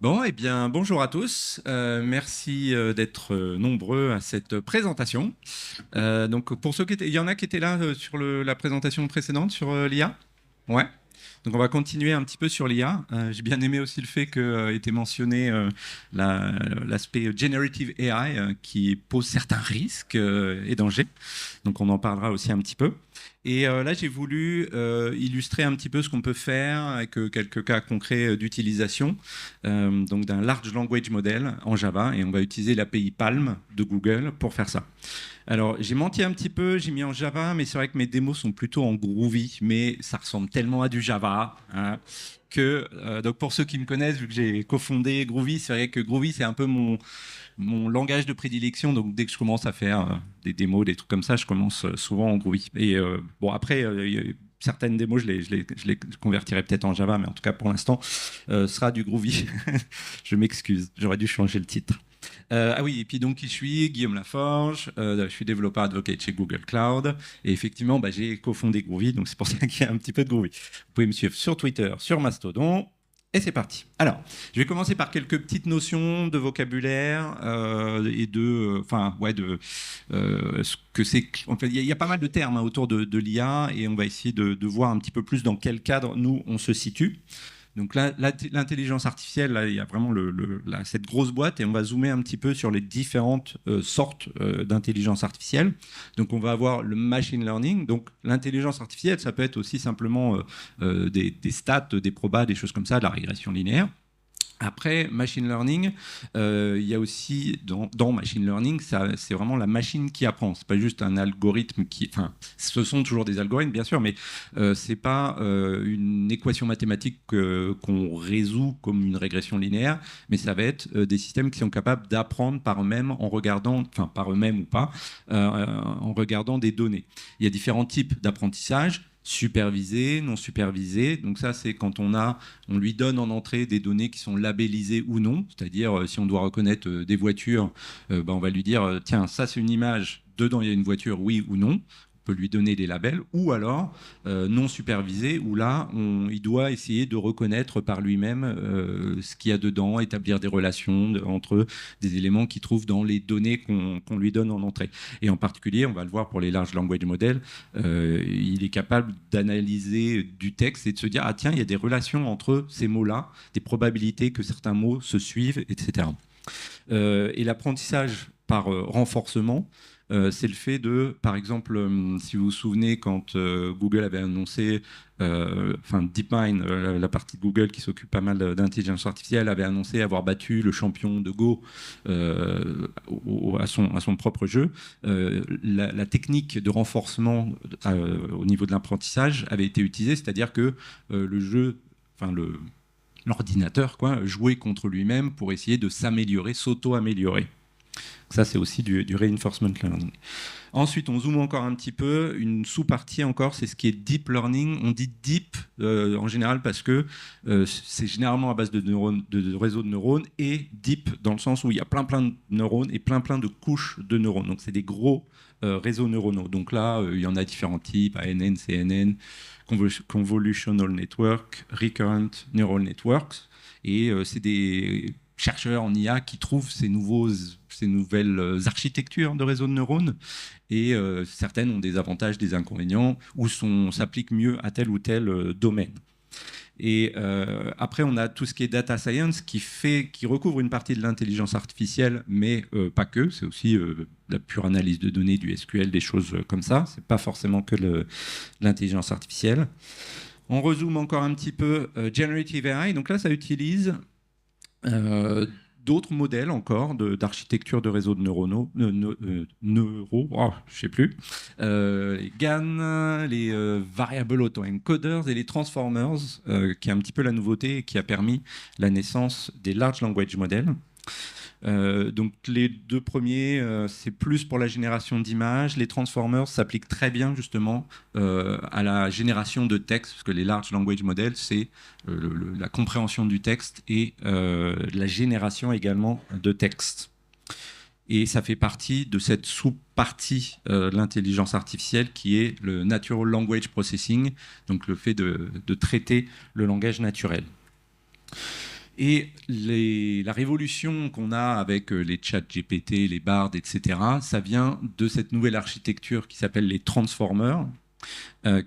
Bon, eh bien, bonjour à tous. Merci d'être nombreux à cette présentation. Donc, pour ceux qui étaient, il y en a qui étaient là sur la présentation précédente sur l'IA. Ouais. Donc, on va continuer un petit peu sur l'IA. J'ai bien aimé aussi le fait que était mentionné l'aspect generative AI qui pose certains risques et dangers. Donc, on en parlera aussi un petit peu. Et là, j'ai voulu illustrer un petit peu ce qu'on peut faire avec quelques cas concrets d'utilisation donc d'un large language model en Java. Et on va utiliser l'API Palm de Google pour faire ça. Alors, j'ai menti un petit peu, j'ai mis en Java, mais c'est vrai que mes démos sont plutôt en Groovy, mais ça ressemble tellement à du Java hein, que, donc pour ceux qui me connaissent, vu que j'ai cofondé Groovy, c'est vrai que Groovy, c'est un peu mon langage de prédilection. Donc, dès que je commence à faire des démos, des trucs comme ça, je commence souvent en Groovy. Et bon, après, certaines démos, je les convertirai peut-être en Java, mais en tout cas, pour l'instant, sera du Groovy. Je m'excuse, j'aurais dû changer le titre. Ah oui, et puis donc qui je suis, Guillaume Laforge, je suis développeur advocate chez Google Cloud, et effectivement, j'ai cofondé Groovy, donc c'est pour ça qu'il y a un petit peu de Groovy. Vous pouvez me suivre sur Twitter, sur Mastodon, et c'est parti. Alors, je vais commencer par quelques petites notions de vocabulaire et enfin, ce que c'est. En fait, il y a pas mal de termes autour de l'IA, et on va essayer de voir un petit peu plus dans quel cadre nous on se situe. Donc là, l'intelligence artificielle, là, il y a vraiment cette grosse boîte et on va zoomer un petit peu sur les différentes sortes d'intelligence artificielle. Donc on va avoir le machine learning. Donc l'intelligence artificielle, ça peut être aussi simplement des stats, des probas, des choses comme ça, de la régression linéaire. Après, machine learning, il y a aussi dans machine learning, c'est vraiment la machine qui apprend. C'est pas juste un algorithme qui, enfin, ce sont toujours des algorithmes bien sûr, mais c'est pas une équation mathématique qu'on résout comme une régression linéaire, mais ça va être des systèmes qui sont capables d'apprendre par eux-mêmes en regardant, enfin par eux-mêmes ou pas, en regardant des données. Il y a différents types d'apprentissage supervisé, non supervisé. Donc ça, c'est quand on lui donne en entrée des données qui sont labellisées ou non. C'est-à-dire, si on doit reconnaître des voitures, on va lui dire, tiens, ça c'est une image, dedans il y a une voiture, oui ou non. On peut lui donner des labels, ou alors non supervisé, où là, il doit essayer de reconnaître par lui-même ce qu'il y a dedans, établir des relations entre des éléments qu'il trouve dans les données qu'on lui donne en entrée. Et en particulier, on va le voir pour les large language models, il est capable d'analyser du texte et de se dire, ah tiens, il y a des relations entre ces mots-là, des probabilités que certains mots se suivent, etc. Et l'apprentissage par renforcement, c'est le fait de, par exemple, si vous vous souvenez, quand Google avait annoncé, enfin DeepMind, la partie de Google qui s'occupe pas mal d'intelligence artificielle, avait annoncé avoir battu le champion de Go à son propre jeu. La technique de renforcement au niveau de l'apprentissage avait été utilisée, c'est-à-dire que le jeu, enfin l'ordinateur, quoi, jouait contre lui-même pour essayer de s'améliorer, s'auto-améliorer. Ça, c'est aussi du reinforcement learning. Ensuite, on zoome encore un petit peu. Une sous-partie encore, c'est ce qui est deep learning. On dit deep en général parce que c'est généralement à base de réseaux de neurones, et deep dans le sens où il y a plein de neurones et plein de couches de neurones. Donc, c'est des gros réseaux neuronaux. Donc là, il y en a différents types, ANN, CNN, Convolutional Network, Recurrent Neural Networks. Et c'est des chercheurs en IA qui trouvent ces nouvelles architectures de réseaux de neurones, et certaines ont des avantages, des inconvénients, ou s'appliquent mieux à tel ou tel domaine. Et après, on a tout ce qui est data science qui recouvre une partie de l'intelligence artificielle, mais pas que. C'est aussi la pure analyse de données, du SQL, des choses comme ça. C'est pas forcément que l'intelligence artificielle. On rezoome encore un petit peu. Generative AI, donc là, ça utilise d'autres modèles encore d'architecture de réseaux de je sais plus, les GAN, les Variable Autoencoders et les Transformers, qui est un petit peu la nouveauté et qui a permis la naissance des Large Language Models. Donc les deux premiers, c'est plus pour la génération d'images. Les transformers s'appliquent très bien justement à la génération de texte, parce que les large language models, c'est la compréhension du texte et la génération également de texte. Et ça fait partie de cette sous-partie de l'intelligence artificielle qui est le Natural Language Processing, donc le fait de traiter le langage naturel. Et la révolution qu'on a avec les chats GPT, les Bard, etc., ça vient de cette nouvelle architecture qui s'appelle les transformers,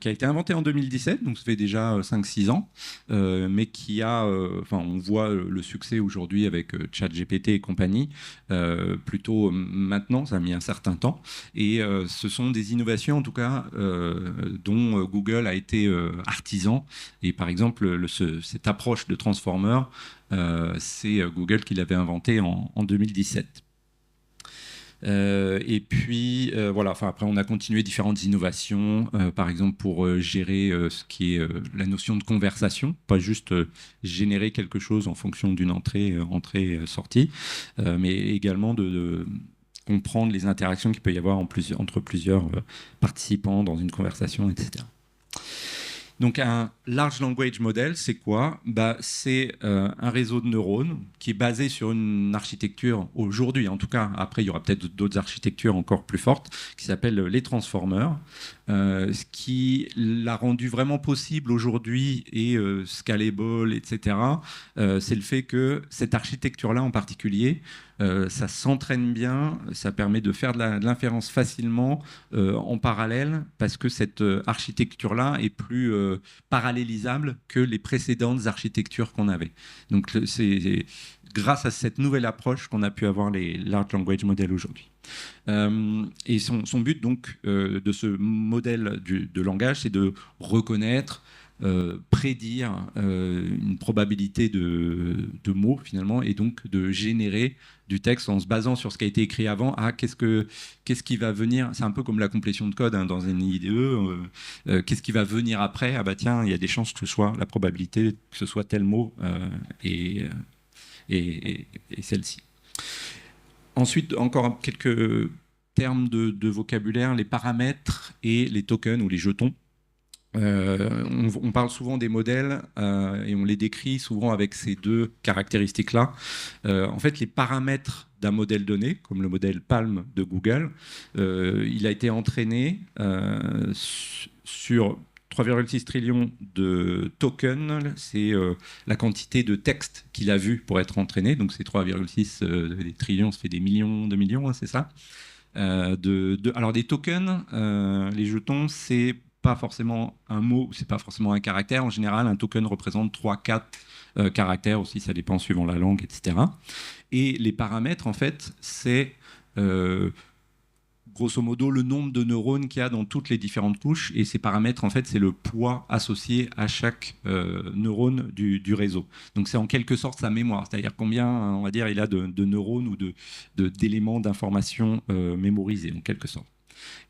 qui a été inventé en 2017, donc ça fait déjà 5-6 ans, mais qui a, on voit le succès aujourd'hui avec ChatGPT et compagnie, plutôt maintenant, ça a mis un certain temps, et ce sont des innovations en tout cas dont Google a été artisan, et par exemple cette approche de Transformer, c'est Google qui l'avait inventé en 2017. Et puis voilà. Enfin, après, on a continué différentes innovations, par exemple pour gérer ce qui est la notion de conversation, pas juste générer quelque chose en fonction d'une entrée-sortie, mais également de comprendre les interactions qu'il peut y avoir entre plusieurs participants dans une conversation, etc. Donc un large language model, c'est quoi? C'est un réseau de neurones qui est basé sur une architecture, aujourd'hui en tout cas, après il y aura peut-être d'autres architectures encore plus fortes, qui s'appellent les transformers. Ce qui l'a rendu vraiment possible aujourd'hui et scalable, etc., c'est le fait que cette architecture-là en particulier, ça s'entraîne bien, ça permet de faire de l'inférence facilement en parallèle, parce que cette architecture-là est plus parallélisable que les précédentes architectures qu'on avait. Donc c'est grâce à cette nouvelle approche qu'on a pu avoir les large language models aujourd'hui. Et son but donc de ce modèle de langage, c'est de reconnaître, prédire une probabilité de mots finalement, et donc de générer du texte en se basant sur ce qui a été écrit avant. Qu'est-ce qui va venir? C'est un peu comme la complétion de code dans une IDE. Qu'est-ce qui va venir après? Ah bah tiens, il y a des chances que ce soit la probabilité que ce soit tel mot et celle-ci. Ensuite, encore quelques termes de vocabulaire, les paramètres et les tokens ou les jetons. On parle souvent des modèles et on les décrit souvent avec ces deux caractéristiques-là. En fait, les paramètres d'un modèle donné, comme le modèle Palm de Google, il a été entraîné sur 3,6 trillions de tokens. C'est la quantité de texte qu'il a vu pour être entraîné. Donc c'est 3,6 des trillions, ça fait des millions de millions, hein, c'est ça. Alors des tokens, les jetons, c'est pas forcément un mot, c'est pas forcément un caractère. En général, un token représente 3-4 caractères aussi, ça dépend suivant la langue, etc. Et les paramètres, en fait, c'est grosso modo le nombre de neurones qu'il y a dans toutes les différentes couches. Et ces paramètres, en fait, c'est le poids associé à chaque neurone du réseau. Donc c'est en quelque sorte sa mémoire, c'est-à-dire combien, on va dire, il a de neurones ou d'éléments d'information mémorisés, en quelque sorte.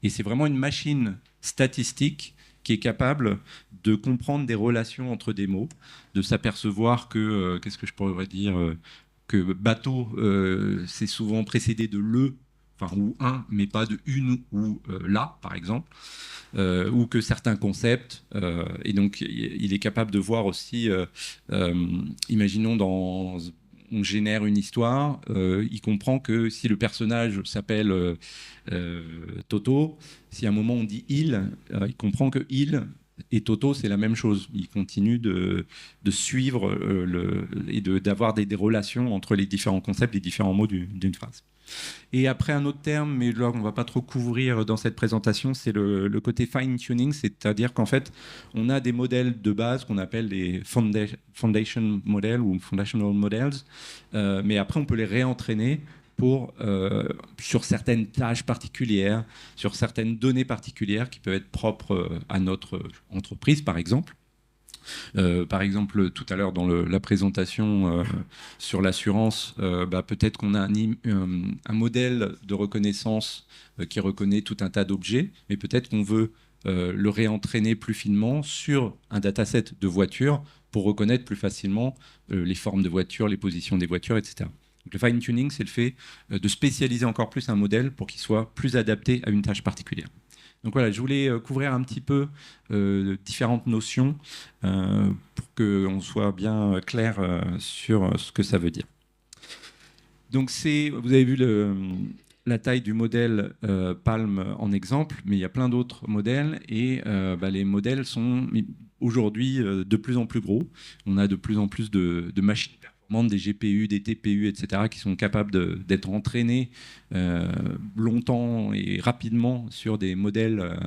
Et c'est vraiment une machine statistique qui est capable de comprendre des relations entre des mots, de s'apercevoir que, qu'est-ce que je pourrais dire, que bateau, c'est souvent précédé de le, ou un, mais pas de une ou la, par exemple, ou que certains concepts, et donc il est capable de voir aussi, imaginons on génère une histoire, il comprend que si le personnage s'appelle Toto, si à un moment on dit il comprend que il et Toto, c'est la même chose. Il continue de suivre et d'avoir des relations entre les différents concepts, les différents mots d'une phrase. Et après, un autre terme, mais là on ne va pas trop couvrir dans cette présentation, c'est le côté fine-tuning, c'est-à-dire qu'en fait, on a des modèles de base qu'on appelle les foundation models ou foundational models, mais après on peut les réentraîner sur certaines tâches particulières, sur certaines données particulières qui peuvent être propres à notre entreprise, par exemple. Par exemple, tout à l'heure dans la présentation sur l'assurance, peut-être qu'on a un modèle de reconnaissance qui reconnaît tout un tas d'objets, mais peut-être qu'on veut le réentraîner plus finement sur un dataset de voitures pour reconnaître plus facilement les formes de voitures, les positions des voitures, etc. Donc, le fine-tuning, c'est le fait de spécialiser encore plus un modèle pour qu'il soit plus adapté à une tâche particulière. Donc voilà, je voulais couvrir un petit peu différentes notions pour qu'on soit bien clair sur ce que ça veut dire. Donc vous avez vu la taille du modèle Palm en exemple, mais il y a plein d'autres modèles et les modèles sont aujourd'hui de plus en plus gros. On a de plus en plus de machines performantes performantes, des GPU, des TPU, etc., qui sont capables d'être entraînés longtemps et rapidement sur des modèles,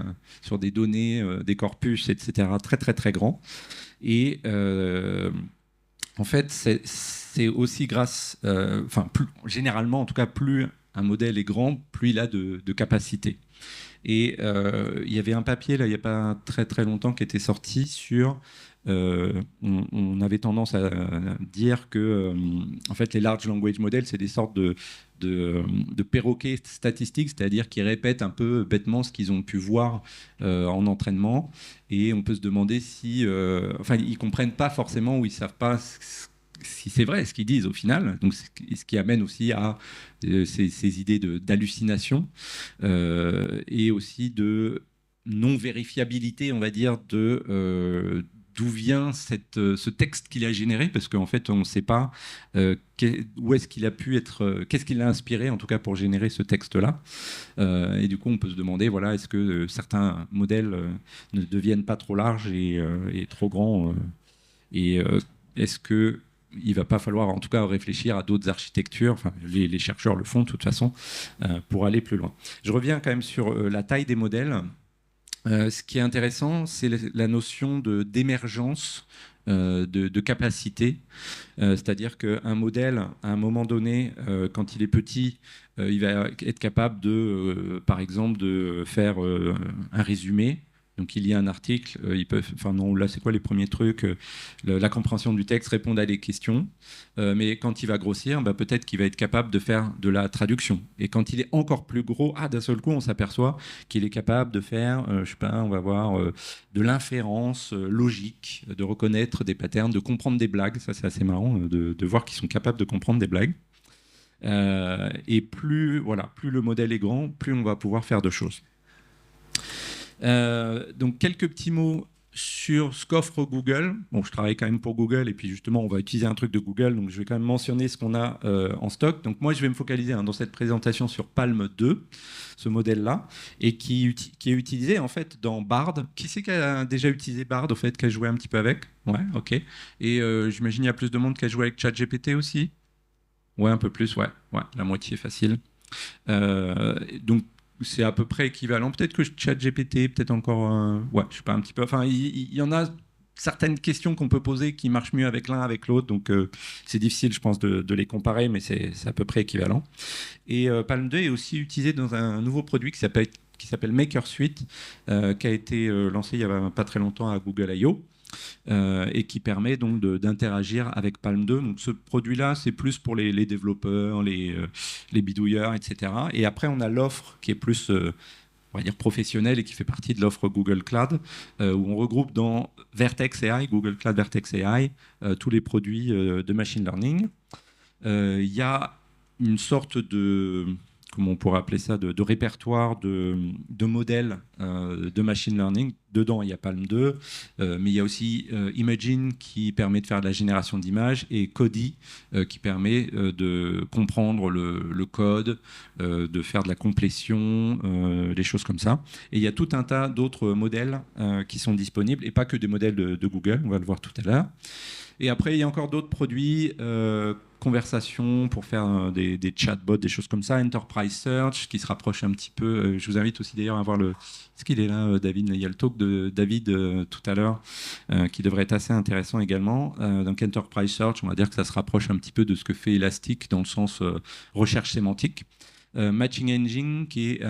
sur des données, des corpus, etc., très très très grands. Et en fait, c'est aussi grâce, généralement, en tout cas, plus un modèle est grand, plus il a de capacité. Et il y avait un papier, là, il n'y a pas très très longtemps, qui était sorti sur... on avait tendance à dire que en fait, les large language models, c'est des sortes de perroquets statistiques, c'est-à-dire qu'ils répètent un peu bêtement ce qu'ils ont pu voir en entraînement. Et on peut se demander si... enfin, ils ne comprennent pas forcément ou ils ne savent pas si c'est vrai ce qu'ils disent au final, donc ce qui amène aussi à ces idées d'hallucination et aussi de non-vérifiabilité, on va dire, d'où vient ce texte qu'il a généré, parce qu'en fait, on ne sait pas où est-ce qu'il a pu être, qu'est-ce qui l'a inspiré, en tout cas, pour générer ce texte-là. Et du coup, on peut se demander, voilà, est-ce que certains modèles ne deviennent pas trop larges et trop grands et est-ce que il va pas falloir en tout cas réfléchir à d'autres architectures, enfin, les chercheurs le font de toute façon, pour aller plus loin. Je reviens quand même sur la taille des modèles. Ce qui est intéressant, c'est la notion d'émergence de capacité. C'est-à-dire qu'un modèle, à un moment donné, quand il est petit, il va être capable de, par exemple, de faire un résumé. Donc il y a un article, ils peuvent, enfin non, là c'est quoi les premiers trucs, la compréhension du texte, répondre à des questions, mais quand il va grossir, bah, peut-être qu'il va être capable de faire de la traduction. Et quand il est encore plus gros, d'un seul coup on s'aperçoit qu'il est capable de faire, je sais pas, on va voir de l'inférence logique, de reconnaître des patterns, de comprendre des blagues. Ça c'est assez marrant de voir qu'ils sont capables de comprendre des blagues. Et plus le modèle est grand, plus on va pouvoir faire de choses. Donc quelques petits mots sur ce qu'offre Google. Bon, je travaille quand même pour Google et puis justement on va utiliser un truc de Google, donc je vais quand même mentionner ce qu'on a en stock. Donc moi je vais me focaliser dans cette présentation sur Palm 2, ce modèle-là, et qui est utilisé en fait dans Bard. Qui c'est qui a déjà utilisé Bard au fait, qui a joué un petit peu avec? Ouais, ok. Et j'imagine il y a plus de monde qui a joué avec ChatGPT aussi. Ouais, un peu plus, ouais, la moitié facile. Donc c'est à peu près équivalent. Peut-être que ChatGPT, peut-être encore, je sais pas, un petit peu. Enfin, il y en a certaines questions qu'on peut poser qui marchent mieux avec l'un, avec l'autre. Donc, c'est difficile, je pense, de les comparer, mais c'est à peu près équivalent. Et Palm 2 est aussi utilisé dans un nouveau produit qui s'appelle MakerSuite, qui a été lancé il n'y a pas très longtemps à Google I.O. Et qui permet donc d'interagir avec Palm 2. Donc ce produit-là, c'est plus pour les développeurs, les bidouilleurs, etc. Et après, on a l'offre qui est plus, on va dire, professionnelle et qui fait partie de l'offre Google Cloud, où on regroupe dans Vertex AI, Google Cloud Vertex AI, tous les produits de machine learning. Il y a une sorte de... comment on pourrait appeler ça, de répertoire de modèles de machine learning. Dedans, il y a Palm 2, mais il y a aussi Imagine qui permet de faire de la génération d'images et Cody qui permet de comprendre le code, de faire de la complétion, des choses comme ça. Et il y a tout un tas d'autres modèles qui sont disponibles, et pas que des modèles de Google, on va le voir tout à l'heure. Et après, il y a encore d'autres produits, conversation pour faire des chatbots, des choses comme ça, Enterprise Search qui se rapproche un petit peu. Je vous invite aussi d'ailleurs à voir est-ce qu'il est là, David? Il y a le talk de David tout à l'heure qui devrait être assez intéressant également. Donc Enterprise Search, on va dire que ça se rapproche un petit peu de ce que fait Elastic dans le sens recherche sémantique. Matching Engine qui est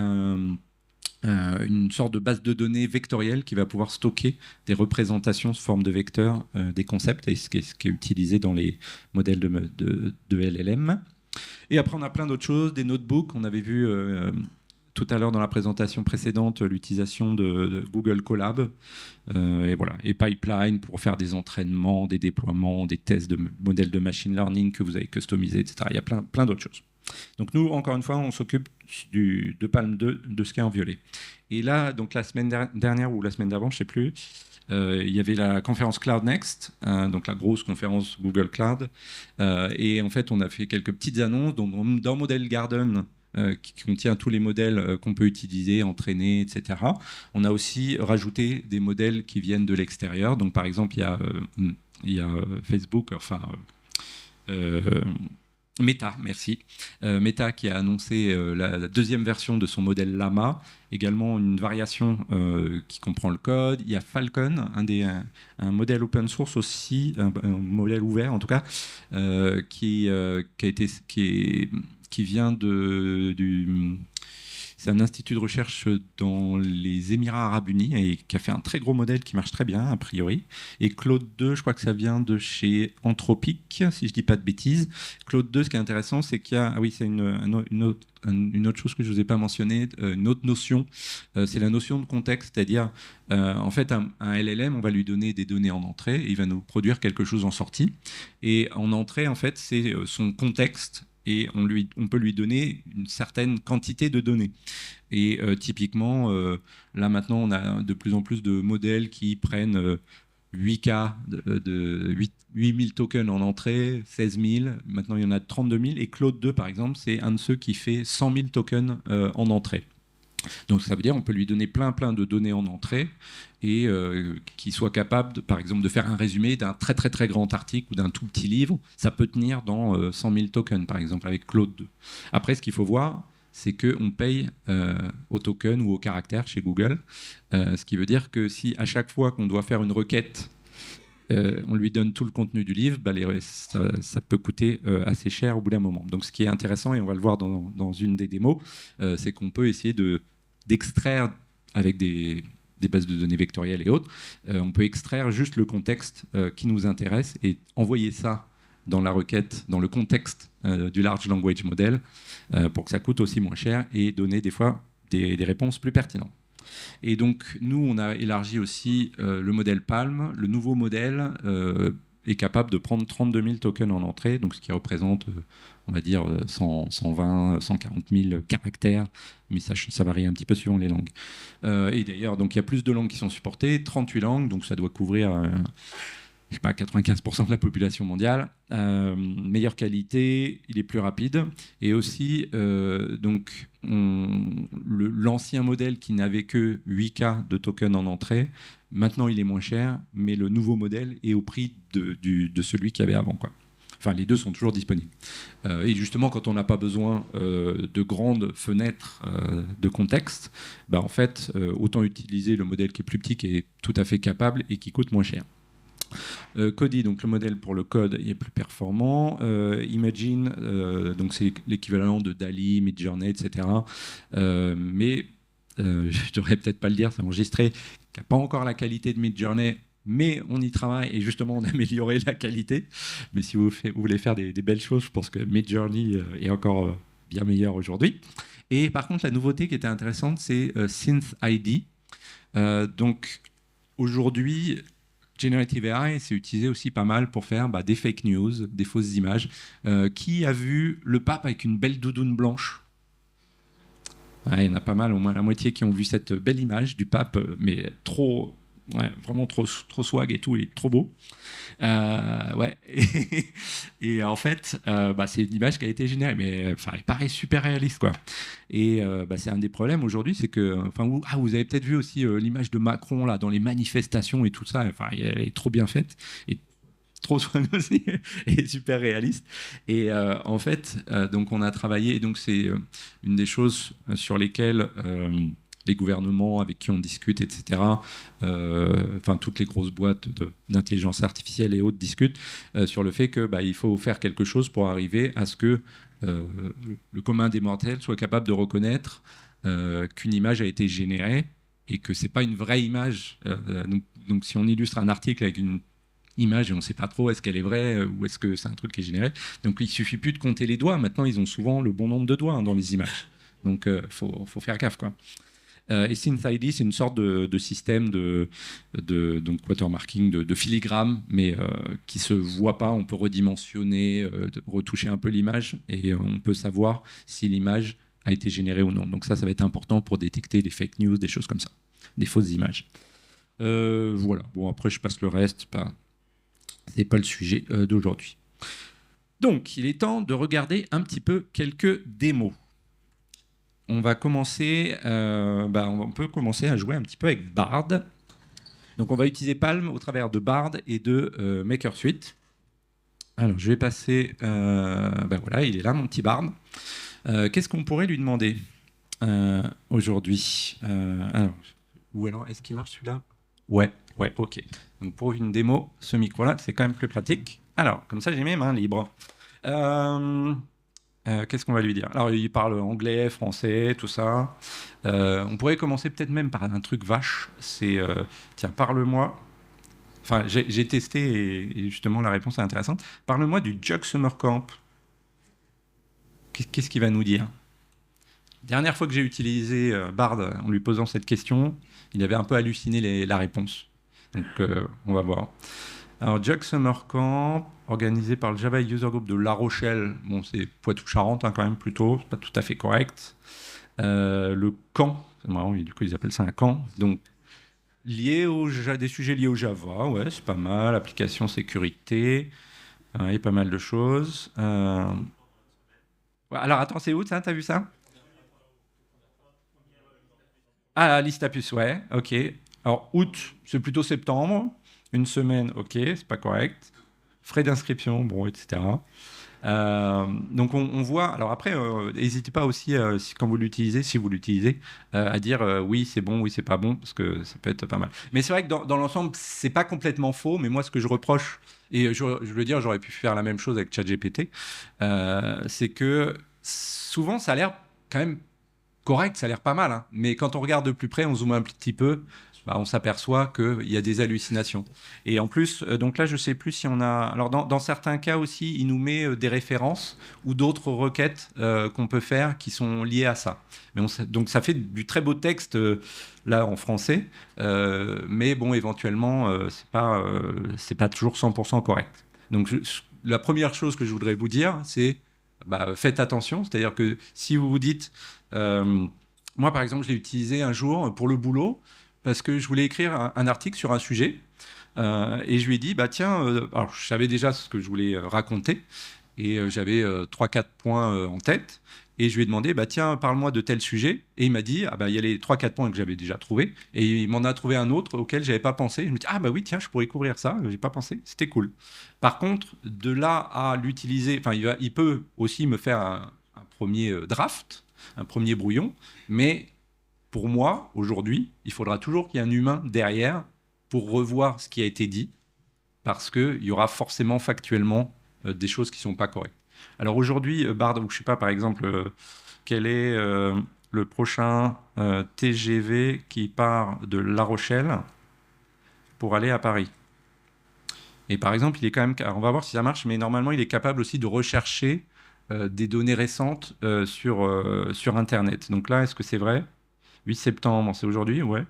une sorte de base de données vectorielle qui va pouvoir stocker des représentations sous forme de vecteurs des concepts, et ce qui est utilisé dans les modèles de LLM. Et après, on a plein d'autres choses, des notebooks. On avait vu tout à l'heure dans la présentation précédente l'utilisation de Google Colab, et voilà, et Pipeline pour faire des entraînements, des déploiements, des tests de modèles de machine learning que vous avez customisés, etc. Il y a plein d'autres choses. Donc nous, encore une fois, on s'occupe de Palm 2, de ce qui est en violet. Et là, donc la semaine dernière ou la semaine d'avant, je ne sais plus, il y avait la conférence Cloud Next, donc la grosse conférence Google Cloud. Et en fait, on a fait quelques petites annonces. Donc, dans Model Garden, qui contient tous les modèles qu'on peut utiliser, entraîner, etc. On a aussi rajouté des modèles qui viennent de l'extérieur. Donc, par exemple, il y a Facebook, Euh, Meta, merci. Meta qui a annoncé la deuxième version de son modèle Llama, également une variation qui comprend le code. Il y a Falcon, un modèle open source aussi, un modèle ouvert en tout cas, qui vient c'est un institut de recherche dans les Émirats Arabes Unis et qui a fait un très gros modèle qui marche très bien, a priori. Et Claude 2, je crois que ça vient de chez Anthropic, si je ne dis pas de bêtises. Claude 2, ce qui est intéressant, c'est qu'il y a... Ah oui, c'est une autre chose que je ne vous ai pas mentionnée, une autre notion, c'est la notion de contexte, c'est-à-dire, en fait, un LLM, on va lui donner des données en entrée, et il va nous produire quelque chose en sortie. Et en entrée, en fait, c'est son contexte et on peut lui donner une certaine quantité de données. Et typiquement, là maintenant, on a de plus en plus de modèles qui prennent 8K, 8000 tokens en entrée, 16 000, maintenant il y en a 32 000, et Claude 2, par exemple, c'est un de ceux qui fait 100 000 tokens en entrée. Donc ça veut dire qu'on peut lui donner plein de données en entrée et qu'il soit capable, par exemple, de faire un résumé d'un très grand article ou d'un tout petit livre. Ça peut tenir dans 100 000 tokens, par exemple, avec Claude 2. Après, ce qu'il faut voir, c'est qu'on paye au token ou au caractère chez Google. Ce qui veut dire que si à chaque fois qu'on doit faire une requête, on lui donne tout le contenu du livre, bah ça peut coûter assez cher au bout d'un moment. Donc ce qui est intéressant, et on va le voir dans une des démos, c'est qu'on peut essayer d'extraire avec des bases de données vectorielles et autres, on peut extraire juste le contexte qui nous intéresse et envoyer ça dans la requête, dans le contexte du Large Language Model, pour que ça coûte aussi moins cher et donner des fois des réponses plus pertinentes. Et donc, nous, on a élargi aussi le modèle Palm. Le nouveau modèle est capable de prendre 32 000 tokens en entrée, donc ce qui représente, on va dire, 120, 140 000 caractères, mais ça varie un petit peu suivant les langues. Et d'ailleurs, donc il y a plus de langues qui sont supportées, 38 langues, donc ça doit couvrir... je sais pas, 95% de la population mondiale, meilleure qualité, il est plus rapide, et aussi donc l'ancien modèle qui n'avait que 8K de tokens en entrée, maintenant il est moins cher, mais le nouveau modèle est au prix de celui qu'il y avait avant, quoi. Enfin, les deux sont toujours disponibles. Et justement, quand on n'a pas besoin de grandes fenêtres de contexte, bah, en fait, autant utiliser le modèle qui est plus petit, qui est tout à fait capable et qui coûte moins cher. Cody, donc le modèle pour le code est plus performant. Imagine, donc c'est l'équivalent de DALL-E, Midjourney, etc. Mais je devrais peut-être pas le dire, c'est enregistré, qui n'a pas encore la qualité de Midjourney, mais on y travaille et justement on a amélioré la qualité. Mais si vous voulez faire des belles choses, je pense que Midjourney est encore bien meilleur aujourd'hui. Et par contre, la nouveauté qui était intéressante, c'est SynthID. Donc aujourd'hui, Generative AI, c'est utilisé aussi pas mal pour faire des fake news, des fausses images. Qui a vu le pape avec une belle doudoune blanche? Il y en a pas mal, au moins la moitié qui ont vu cette belle image du pape, mais trop, vraiment trop swag et tout, il est trop beau. Ouais. Et en fait, c'est une image qui a été générée, mais elle paraît super réaliste, quoi. Et c'est un des problèmes aujourd'hui, c'est que, vous avez peut-être vu aussi l'image de Macron là dans les manifestations et tout ça. Elle est trop bien faite et trop soignée aussi et super réaliste. Et en fait, donc on a travaillé. Et donc c'est une des choses sur lesquelles les gouvernements avec qui on discute, etc. Toutes les grosses boîtes d'intelligence artificielle et autres discutent sur le fait que il faut faire quelque chose pour arriver à ce que le commun des mortels soit capable de reconnaître qu'une image a été générée et que c'est pas une vraie image. Donc si on illustre un article avec une image et on ne sait pas trop est-ce qu'elle est vraie ou est-ce que c'est un truc qui est généré. Donc il suffit plus de compter les doigts. Maintenant ils ont souvent le bon nombre de doigts dans les images. Donc faut faire gaffe, quoi. Et SynthID, c'est une sorte de système de watermarking, de filigrane, mais qui ne se voit pas. On peut redimensionner, retoucher un peu l'image, et on peut savoir si l'image a été générée ou non. Donc ça va être important pour détecter les fake news, des choses comme ça, des fausses images. Voilà. Bon, après, je passe le reste. C'est pas le sujet d'aujourd'hui. Donc, il est temps de regarder un petit peu quelques démos. On va commencer, on peut commencer à jouer un petit peu avec Bard. Donc on va utiliser Palm au travers de Bard et de MakerSuite. Alors, je vais passer. Ben voilà, il est là, mon petit barbe. Qu'est-ce qu'on pourrait lui demander aujourd'hui ou alors, est-ce qu'il marche celui-là? Ouais, ouais, ok. Donc, pour une démo, ce micro-là, c'est quand même plus pratique. Alors, comme ça, j'ai mes mains libres. Qu'est-ce qu'on va lui dire? Alors, il parle anglais, français, tout ça. On pourrait commencer peut-être même par un truc vache. C'est, tiens, parle-moi. Enfin, j'ai testé et justement la réponse est intéressante. Parle-moi du Jug Summer Camp. Qu'est-ce qu'il va nous dire? Dernière fois que j'ai utilisé Bard en lui posant cette question, il avait un peu halluciné la réponse. Donc, on va voir. Alors, Jug Summer Camp, organisé par le Java User Group de La Rochelle. Bon, c'est Poitou-Charentes quand même plutôt, c'est pas tout à fait correct. Le camp, c'est marrant, du coup ils appellent ça un camp. Donc, des sujets liés au Java, ouais, c'est pas mal. Application sécurité, et pas mal de choses. Ouais, alors, attends, c'est où ça? T'as vu ça? Ah, liste à puce, ouais, ok. Alors, août, c'est plutôt septembre. Une semaine, ok, c'est pas correct. Frais d'inscription, bon, etc. Donc on voit. Alors après, n'hésitez pas aussi quand vous l'utilisez, si vous l'utilisez, à dire oui c'est bon, oui c'est pas bon, parce que ça peut être pas mal. Mais c'est vrai que dans l'ensemble, c'est pas complètement faux. Mais moi, ce que je reproche, et je veux dire, j'aurais pu faire la même chose avec ChatGPT, c'est que souvent ça a l'air quand même correct, ça a l'air pas mal, hein. Mais quand on regarde de plus près, on zoome un petit peu, bah, on s'aperçoit qu'il y a des hallucinations. Et en plus, donc là, je sais plus si on a. Alors, dans certains cas aussi, il nous met des références ou d'autres requêtes qu'on peut faire qui sont liées à ça. Donc, ça fait du très beau texte là en français, mais bon, éventuellement, c'est pas toujours 100% correct. Donc, la première chose que je voudrais vous dire, c'est bah, faites attention. C'est-à-dire que si vous vous dites euh, moi, par exemple, je l'ai utilisé un jour pour le boulot parce que je voulais écrire un article sur un sujet. Et je lui ai dit, bah tiens, alors je savais déjà ce que je voulais raconter et j'avais 3-4 points en tête. Et je lui ai demandé, bah tiens, parle-moi de tel sujet. Et il m'a dit, ah bah il y a les 3-4 points que j'avais déjà trouvés. Et il m'en a trouvé un autre auquel j'avais pas pensé. Je me dis, ah bah oui, tiens, je pourrais couvrir ça. J'ai pas pensé. C'était cool. Par contre, de là à l'utiliser, enfin, il peut aussi me faire un premier draft, un premier brouillon. Mais pour moi, aujourd'hui, il faudra toujours qu'il y ait un humain derrière pour revoir ce qui a été dit, parce qu'il y aura forcément factuellement des choses qui ne sont pas correctes. Alors aujourd'hui, Bard, ou je ne sais pas, par exemple, quel est le prochain TGV qui part de La Rochelle pour aller à Paris? Et par exemple, il est quand même, on va voir si ça marche, mais normalement, il est capable aussi de rechercher des données récentes sur Internet. Donc là, est-ce que c'est vrai? 8 septembre, c'est aujourd'hui, ouais.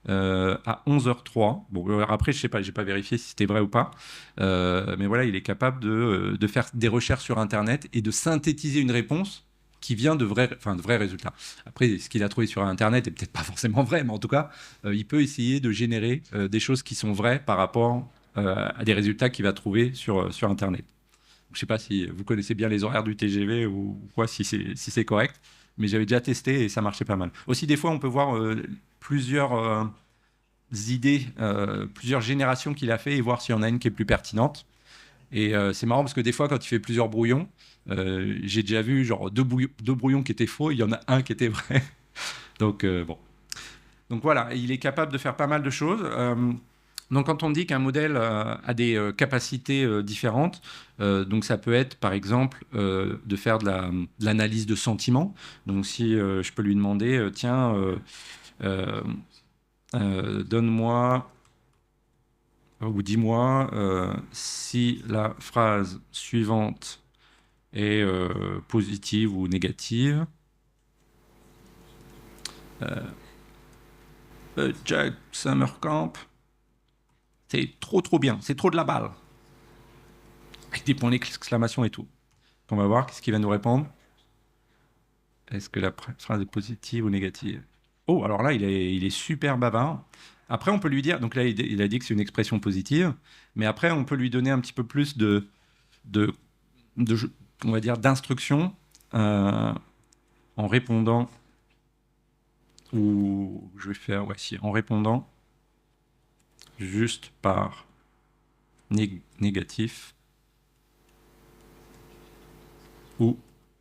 À 11h03. Bon, après, je sais pas, j'ai pas vérifié si c'était vrai ou pas. Mais voilà, il est capable de faire des recherches sur Internet et de synthétiser une réponse qui vient de vrais résultats. Après, ce qu'il a trouvé sur Internet est peut-être pas forcément vrai, mais en tout cas, il peut essayer de générer des choses qui sont vraies par rapport à des résultats qu'il va trouver sur Internet. Je ne sais pas si vous connaissez bien les horaires du TGV ou quoi, si c'est correct, mais j'avais déjà testé et ça marchait pas mal. Aussi, des fois, on peut voir plusieurs idées, plusieurs générations qu'il a fait et voir s'il y en a une qui est plus pertinente. Et c'est marrant parce que des fois, quand il fait plusieurs brouillons, j'ai déjà vu genre deux brouillons qui étaient faux, il y en a un qui était vrai. Donc, bon. Donc voilà, il est capable de faire pas mal de choses. Donc quand on dit qu'un modèle a des capacités différentes, donc ça peut être par exemple de faire de l'analyse de sentiments. Donc si je peux lui demander, tiens, euh, donne-moi ou dis-moi si la phrase suivante est positive ou négative. Jack Summercamp, c'est trop bien, c'est trop de la balle. Avec des points d'exclamation et tout. On va voir qu'est-ce qu'il va nous répondre. Est-ce que la phrase est positive ou négative? Oh, alors là, il est super bavard. Après, on peut lui dire, donc là, il a dit que c'est une expression positive, mais après, on peut lui donner un petit peu plus de, de on va dire, d'instructions en répondant, ou je vais faire, ouais, si, en répondant juste par négatif. ou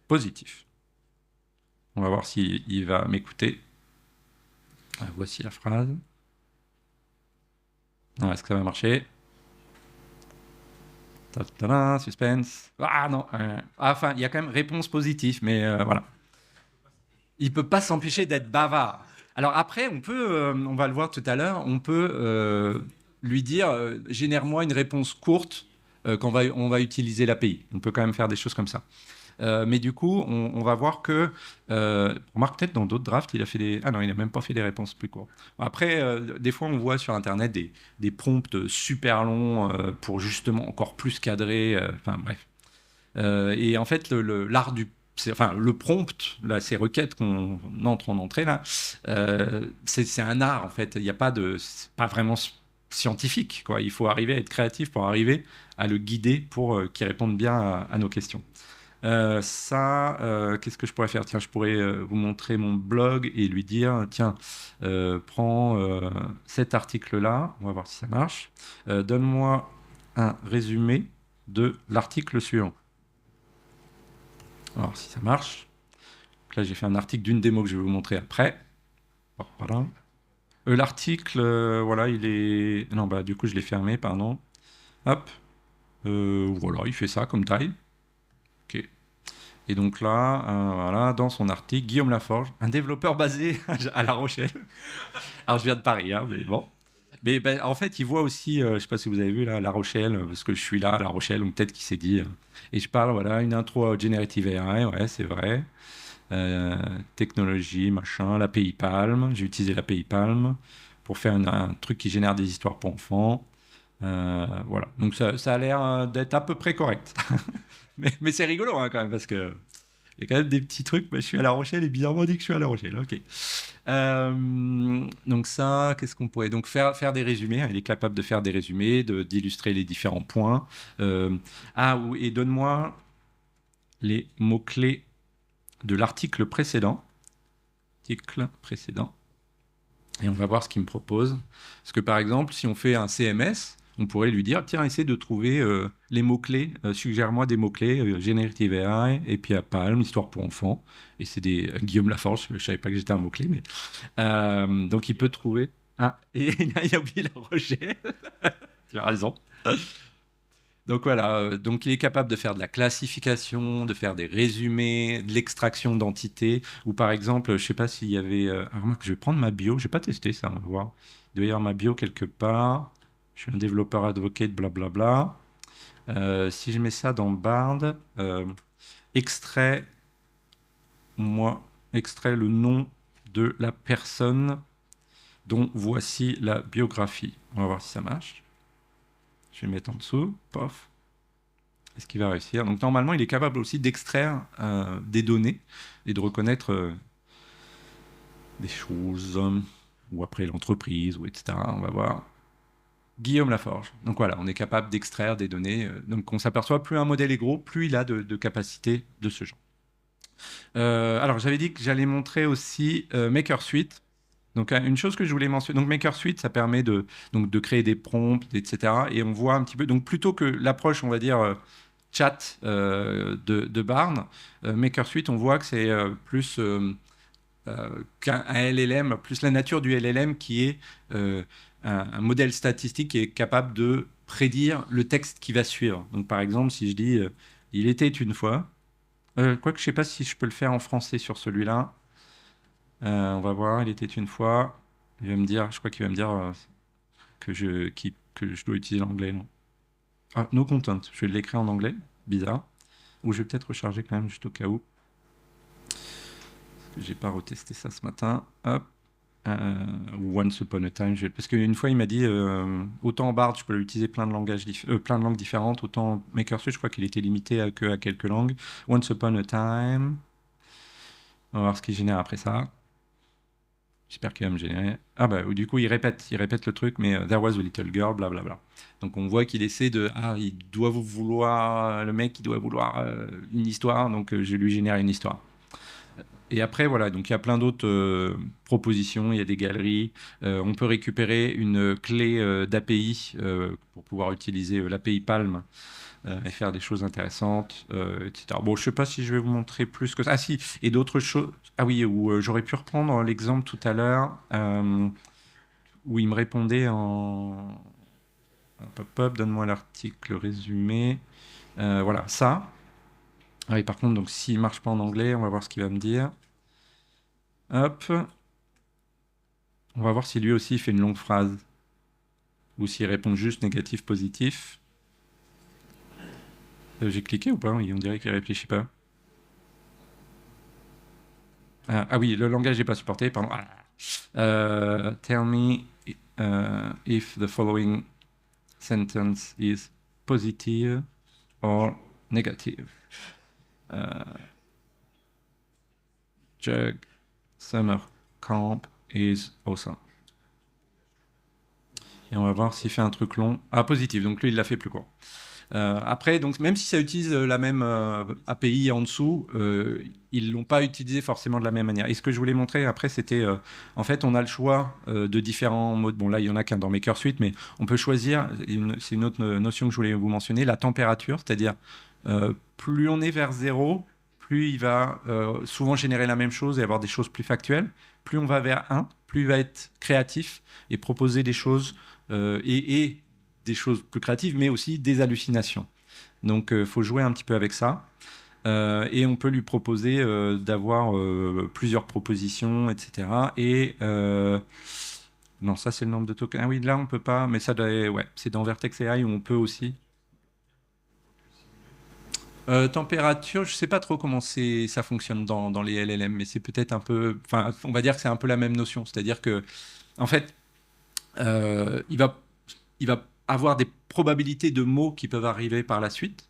positif. On va voir s'il va m'écouter. Voici la phrase. Est-ce que ça va marcher? Ta-ta-da, suspense. Ah non. Enfin, il y a quand même réponse positive, mais voilà. Il ne peut pas s'empêcher d'être bavard. Alors après, on va le voir tout à l'heure, on peut lui dire génère-moi une réponse courte quand on va utiliser l'API. On peut quand même faire des choses comme ça. Mais du coup, on va voir que, remarque peut-être dans d'autres drafts, il a fait des... Ah non, il n'a même pas fait des réponses plus courtes. Après, des fois, on voit sur Internet des prompts super longs pour justement encore plus cadrer. Enfin bref. Et en fait, l'art du... Enfin, le prompt, là, ces requêtes qu'on entre en entrée, là, c'est un art, en fait. Il n'y a pas de... C'est pas vraiment scientifique, quoi. Il faut arriver à être créatif pour arriver à le guider pour qu'il réponde bien à nos questions. Qu'est-ce que je pourrais faire? Tiens, je pourrais vous montrer mon blog et lui dire, tiens, prends cet article-là, on va voir si ça marche. Donne-moi un résumé de l'article suivant. Alors, si ça marche. Donc là, j'ai fait un article d'une démo que je vais vous montrer après. Bon, voilà. L'article, voilà, il est... Non, bah, du coup, je l'ai fermé, pardon. Hop. Voilà, il fait ça comme taille. OK. Et donc là, voilà, dans son article, Guillaume Laforge, un développeur basé à La Rochelle. Alors, je viens de Paris, hein, mais bon. Mais ben, en fait, il voit aussi, je ne sais pas si vous avez vu là, La Rochelle, parce que je suis là, à La Rochelle, ou peut-être qu'il s'est dit. Et je parle, voilà, une intro à Generative AI, ouais, c'est vrai. Technologie, machin, l'API Palm. J'ai utilisé l'API Palm pour faire un truc qui génère des histoires pour enfants. Voilà. Donc ça a l'air d'être à peu près correct. mais c'est rigolo hein, quand même, parce que il y a quand même des petits trucs. Je suis à La Rochelle et bizarrement dit que je suis à La Rochelle. Ok. Donc ça, qu'est-ce qu'on pourrait donc faire des résumés. Il est capable de faire des résumés, d'illustrer les différents points. Et donne-moi les mots-clés de l'article précédent. Article précédent. Et on va voir ce qu'il me propose. Parce que par exemple, si on fait un CMS, on pourrait lui dire, tiens, essaie de trouver les mots-clés, suggère-moi des mots-clés, Generative AI, et puis à Palm, Histoire pour enfants. Et c'est des Guillaume Laforge, je ne savais pas que j'étais un mot-clé, mais... donc il peut trouver... Ah, et il a oublié La Rochelle. Tu as raison. Donc voilà, donc il est capable de faire de la classification, de faire des résumés, de l'extraction d'entités, ou par exemple, je ne sais pas s'il y avait... remarque, je vais prendre ma bio, je n'ai pas testé ça, on va voir. Il doit y avoir ma bio quelque part. Je suis un développeur advocate, blablabla. Si je mets ça dans Bard, extrait le nom de la personne dont voici la biographie. On va voir si ça marche. Je vais mettre en dessous, pof. Est-ce qu'il va réussir? Donc normalement, il est capable aussi d'extraire des données et de reconnaître des choses, ou après l'entreprise, ou etc. On va voir. Guillaume Laforge. Donc voilà, on est capable d'extraire des données. Donc on s'aperçoit, plus un modèle est gros, plus il a de capacités de ce genre. Alors j'avais dit que j'allais montrer aussi MakerSuite. Donc une chose que je voulais mentionner, donc MakerSuite, ça permet de créer des prompts, etc. Et on voit un petit peu, donc plutôt que l'approche, on va dire, chat de Barn, MakerSuite, on voit que c'est plus qu'un LLM, plus la nature du LLM qui est un modèle statistique qui est capable de prédire le texte qui va suivre. Donc par exemple, si je dis il était une fois, quoique je ne sais pas si je peux le faire en français sur celui-là. On va voir, il était une fois. Il va me dire, je crois qu'il va me dire que je dois utiliser l'anglais, non? Ah, no content. Je vais l'écrire en anglais, bizarre. Ou je vais peut-être recharger quand même, juste au cas où. Parce que j'ai pas retesté ça ce matin. Hop. Once upon a time. Parce qu'une fois, il m'a dit, autant en Bard, je peux utiliser plein de langues différentes, autant MakerSuite, je crois qu'il était limité à quelques langues. Once upon a time. On va voir ce qu'il génère après ça. J'espère qu'il va me générer. Ah bah du coup il répète le truc, mais there was a little girl, blablabla. Donc on voit qu'il essaie de, il doit vous vouloir, le mec il doit vouloir une histoire, donc je lui génère une histoire. Et après voilà, donc il y a plein d'autres propositions, il y a des galeries, on peut récupérer une clé d'API pour pouvoir utiliser l'API Palm et faire des choses intéressantes, etc. Bon, je ne sais pas si je vais vous montrer plus que ça. Ah si, et d'autres choses. Ah oui, où j'aurais pu reprendre l'exemple tout à l'heure, où il me répondait en... Hop, donne-moi l'article résumé. Voilà, ça. Ah oui, par contre, donc s'il ne marche pas en anglais, on va voir ce qu'il va me dire. Hop. On va voir si lui aussi il fait une longue phrase. Ou s'il répond juste négatif, positif. J'ai cliqué ou pas? On dirait qu'il réfléchit pas. Ah oui, le langage n'est pas supporté, pardon. Tell me if the following sentence is positive or negative. Jug summer camp is awesome. Et on va voir s'il fait un truc long. Ah, positif, donc lui, il l'a fait plus court. Après, donc, même si ça utilise la même API en dessous, ils ne l'ont pas utilisé forcément de la même manière. Et ce que je voulais montrer après, c'était, en fait, on a le choix de différents modes. Bon, là, il y en a qu'un dans MakerSuite, mais on peut choisir, c'est une autre notion que je voulais vous mentionner, la température, c'est-à-dire plus on est vers 0, plus il va souvent générer la même chose et avoir des choses plus factuelles. Plus on va vers 1, plus il va être créatif et proposer des choses et des choses plus créatives, mais aussi des hallucinations. Donc, il faut jouer un petit peu avec ça. Et on peut lui proposer d'avoir plusieurs propositions, etc. Et non, ça, c'est le nombre de tokens. Ah oui, là, on peut pas, mais ça, ouais, c'est dans Vertex AI où on peut aussi. Température, je sais pas trop comment ça fonctionne dans les LLM, mais c'est peut-être un peu, enfin, on va dire que c'est un peu la même notion, c'est-à-dire que, en fait, il va avoir des probabilités de mots qui peuvent arriver par la suite.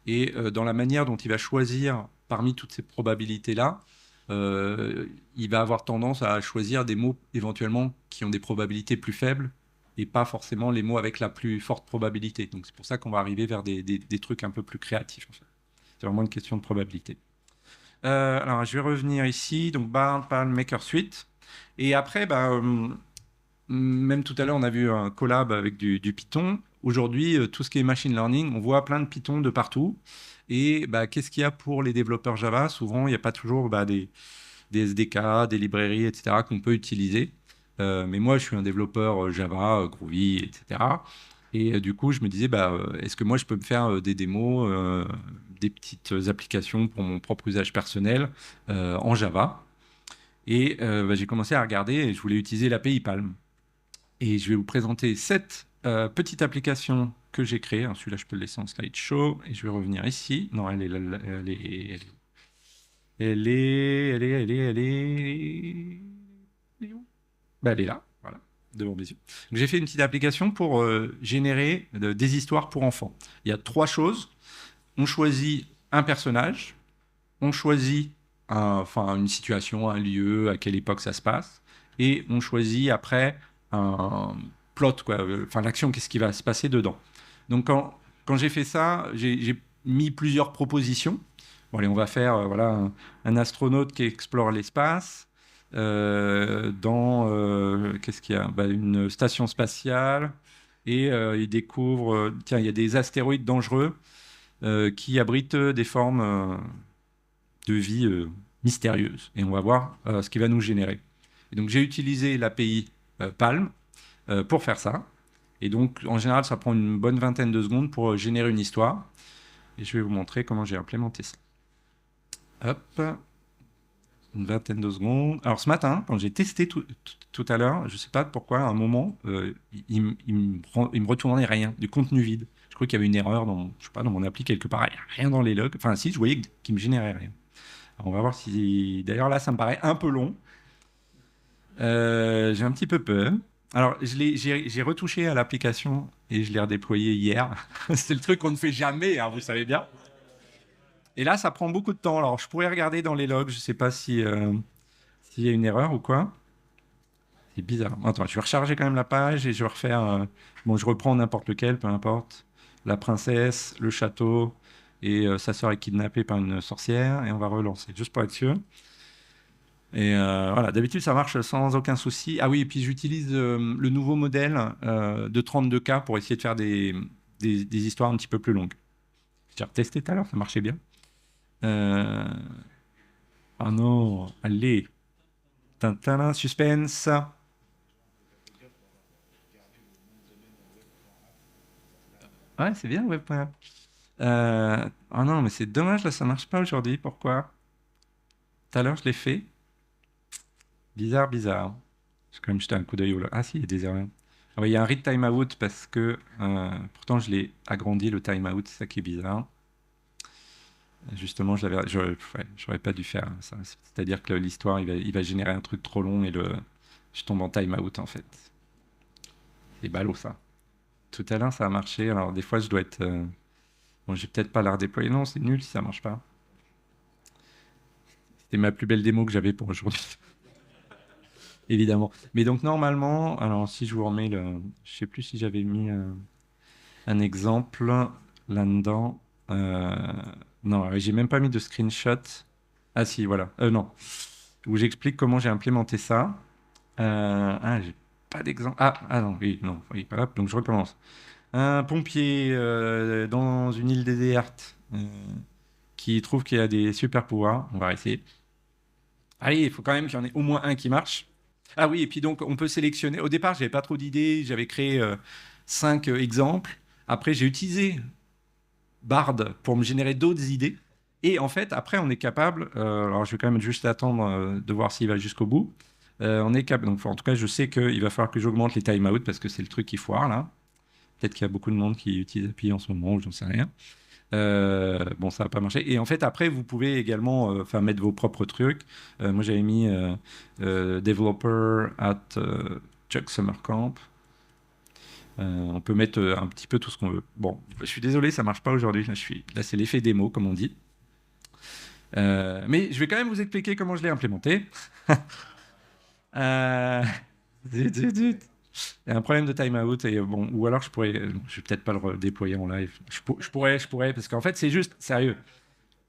Et dans la manière dont il va choisir parmi toutes ces probabilités-là, il va avoir tendance à choisir des mots éventuellement qui ont des probabilités plus faibles et pas forcément les mots avec la plus forte probabilité. Donc c'est pour ça qu'on va arriver vers des trucs un peu plus créatifs. En fait. C'est vraiment une question de probabilité. Alors je vais revenir ici, donc Barn, Palm, MakerSuite. Et après, même tout à l'heure, on a vu un collab avec du Python. Aujourd'hui, tout ce qui est machine learning, on voit plein de Python de partout. Et qu'est-ce qu'il y a pour les développeurs Java? Souvent, il n'y a pas toujours des SDK, des librairies, etc., qu'on peut utiliser. Mais moi, je suis un développeur Java, Groovy, etc. Et du coup, je me disais, est-ce que moi, je peux me faire des démos, des petites applications pour mon propre usage personnel en Java? Et j'ai commencé à regarder et je voulais utiliser l'API Palm. Et je vais vous présenter cette petite application que j'ai créée. Celui-là, je peux le laisser en slideshow. Et je vais revenir ici. Non, elle est où? Elle est là, voilà, devant mes yeux. Donc, j'ai fait une petite application pour générer des histoires pour enfants. Il y a 3 choses. On choisit un personnage, on choisit une situation, un lieu, à quelle époque ça se passe, et on choisit après un plot, quoi, l'action, qu'est-ce qui va se passer dedans. Donc quand j'ai fait ça, j'ai mis plusieurs propositions. Bon, allez, on va faire un astronaute qui explore l'espace qu'est-ce qu'il y a? Une station spatiale et il découvre, tiens, il y a des astéroïdes dangereux qui abritent des formes de vie mystérieuses. Et on va voir ce qui va nous générer. Et donc j'ai utilisé l'API Palm pour faire ça. Et donc en général, ça prend une bonne vingtaine de secondes pour générer une histoire. Et je vais vous montrer comment j'ai implémenté ça. Hop, une vingtaine de secondes. Alors ce matin, quand j'ai testé tout à l'heure, je ne sais pas pourquoi, à un moment, il me retournait rien, du contenu vide. Je crois qu'il y avait une erreur dans mon appli quelque part. Il n'y a rien dans les logs. Enfin si, je voyais qu'il me générait rien. Alors, on va voir si... D'ailleurs là, ça me paraît un peu long. J'ai un petit peu peur. Alors, j'ai retouché à l'application et je l'ai redéployé hier. C'est le truc qu'on ne fait jamais, hein, vous savez bien. Et là, ça prend beaucoup de temps. Alors, je pourrais regarder dans les logs. Je ne sais pas s'il y a une erreur ou quoi. C'est bizarre. Attends, je vais recharger quand même la page et je vais refaire... Bon, je reprends n'importe lequel, peu importe. La princesse, le château et sa sœur est kidnappée par une sorcière. Et on va relancer, juste pour être sûr. Et voilà, d'habitude, ça marche sans aucun souci. Ah oui, et puis j'utilise le nouveau modèle de 32K pour essayer de faire des histoires un petit peu plus longues. J'ai retesté tout à l'heure, ça marchait bien. Euh... Ah non, allez. Tintin, suspense. Ouais, c'est bien, Web.app. Ah non, mais c'est dommage, là, ça marche pas aujourd'hui. Pourquoi? Tout à l'heure, je l'ai fait. Bizarre, bizarre. Je vais quand même jeter un coup d'œil. Ah si, il y a des erreurs. Ah ouais, il y a un read timeout parce que pourtant je l'ai agrandi le timeout, c'est ça qui est bizarre. Justement, j'aurais pas dû faire ça. C'est-à-dire que l'histoire, il va générer un truc trop long et je tombe en timeout en fait. C'est ballot ça. Tout à l'heure, ça a marché. Alors des fois, je dois être. Bon, j'ai peut-être pas la redéployer. Non, c'est nul si ça marche pas. C'était ma plus belle démo que j'avais pour aujourd'hui. Évidemment. Mais donc normalement, alors si je vous remets je sais plus si j'avais mis un exemple là-dedans. Euh, non, j'ai même pas mis de screenshot. Ah si, voilà. Non. Où j'explique comment j'ai implémenté ça. J'ai pas d'exemple. Non, oui, non, oui, hop, donc je recommence. Un pompier dans une île déserte qui trouve qu'il a des super pouvoirs. On va essayer. Allez, il faut quand même qu'il y en ait au moins un qui marche. Ah oui, et puis donc on peut sélectionner. Au départ, j'avais pas trop d'idées. J'avais créé 5 exemples. Après, j'ai utilisé Bard pour me générer d'autres idées. Et en fait, après, on est capable. Alors, je vais quand même juste attendre de voir s'il va jusqu'au bout. On est capable. Donc, en tout cas, je sais qu'il va falloir que j'augmente les timeouts parce que c'est le truc qui foire là. Peut-être qu'il y a beaucoup de monde qui utilise API en ce moment, ou j'en sais rien. Bon, ça n'a pas marché. Et en fait, après, vous pouvez également mettre vos propres trucs. Moi, j'avais mis developer at Chuck Summercamp. On peut mettre un petit peu tout ce qu'on veut. Bon, je suis désolé, ça marche pas aujourd'hui. Là, c'est l'effet démo, comme on dit. Mais je vais quand même vous expliquer comment je l'ai implémenté. Zut, zut, zut. Il y a un problème de timeout et bon, ou alors je vais peut-être pas le redéployer en live. Je pourrais, parce qu'en fait, c'est juste, sérieux.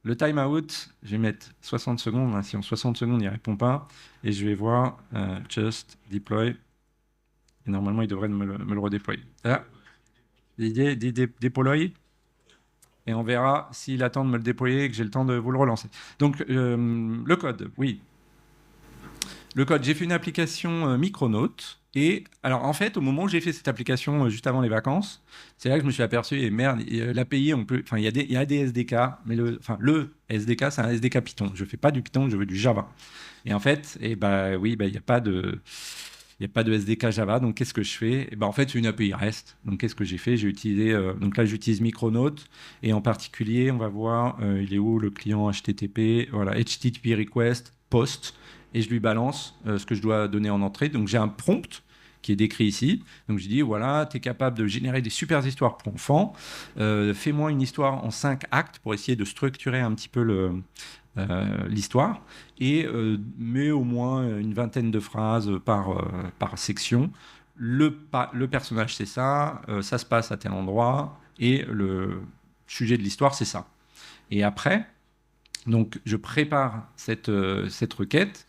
Le timeout, je vais mettre 60 secondes. Hein, si en 60 secondes, il ne répond pas, et je vais voir just deploy. Et normalement, il devrait me le redéployer. Ah, déployer. Et on verra s'il attend de me le déployer et que j'ai le temps de vous le relancer. Donc, le code, oui. Le code, j'ai fait une application Micronaut. Et alors, en fait, au moment où j'ai fait cette application juste avant les vacances, c'est là que je me suis aperçu, et merde, l'API, il y a des SDK, mais le SDK, c'est un SDK Python. Je ne fais pas du Python, je veux du Java. Et en fait, oui, il n'y a pas de. Il n'y a pas de SDK Java, donc qu'est-ce que je fais? En fait, c'est une API REST. Donc, qu'est-ce que j'ai fait? J'ai utilisé, donc là, j'utilise Micronaut, et en particulier, on va voir, il est où le client HTTP? Voilà, HTTP request, post, et je lui balance ce que je dois donner en entrée. Donc, j'ai un prompt qui est décrit ici. Donc, je dis, voilà, tu es capable de générer des super histoires pour enfants. Fais-moi une histoire en 5 actes pour essayer de structurer un petit peu l'histoire et met au moins une vingtaine de phrases par section. Le personnage, c'est ça, ça se passe à tel endroit, et le sujet de l'histoire, c'est ça. Et après, donc, je prépare cette requête.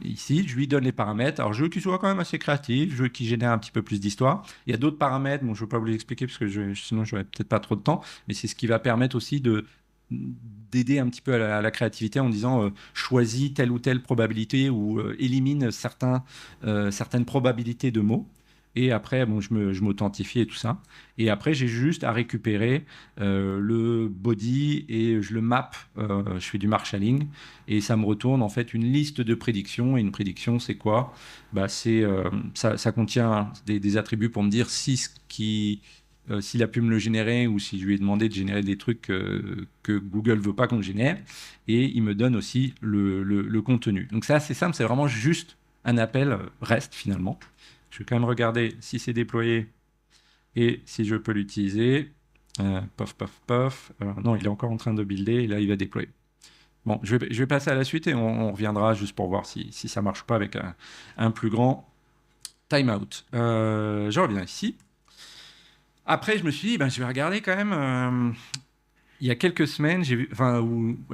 Ici, je lui donne les paramètres. Alors, je veux qu'il soit quand même assez créatif, je veux qu'il génère un petit peu plus d'histoire. Il y a d'autres paramètres, bon, je ne veux pas vous les expliquer parce que sinon, je n'aurai peut-être pas trop de temps, mais c'est ce qui va permettre aussi d'aider un petit peu à la créativité en disant choisis telle ou telle probabilité ou élimine certaines probabilités de mots. Et après, bon, je m'authentifie et tout ça. Et après, j'ai juste à récupérer le body et je le map. Je fais du marshalling et ça me retourne en fait une liste de prédictions. Et une prédiction, c'est quoi? Ça contient des attributs pour me dire s'il a pu me le générer ou si je lui ai demandé de générer des trucs que Google veut pas qu'on génère. Et il me donne aussi le contenu. Donc ça, c'est simple, c'est vraiment juste un appel REST finalement. Je vais quand même regarder si c'est déployé et si je peux l'utiliser. Pof, pof, pof. Non, il est encore en train de builder et là, il va déployer. Bon, je vais passer à la suite et on reviendra juste pour voir si ça marche pas avec un plus grand timeout. Je reviens ici. Après, je me suis dit, je vais regarder quand même. Il y a quelques semaines, j'ai vu,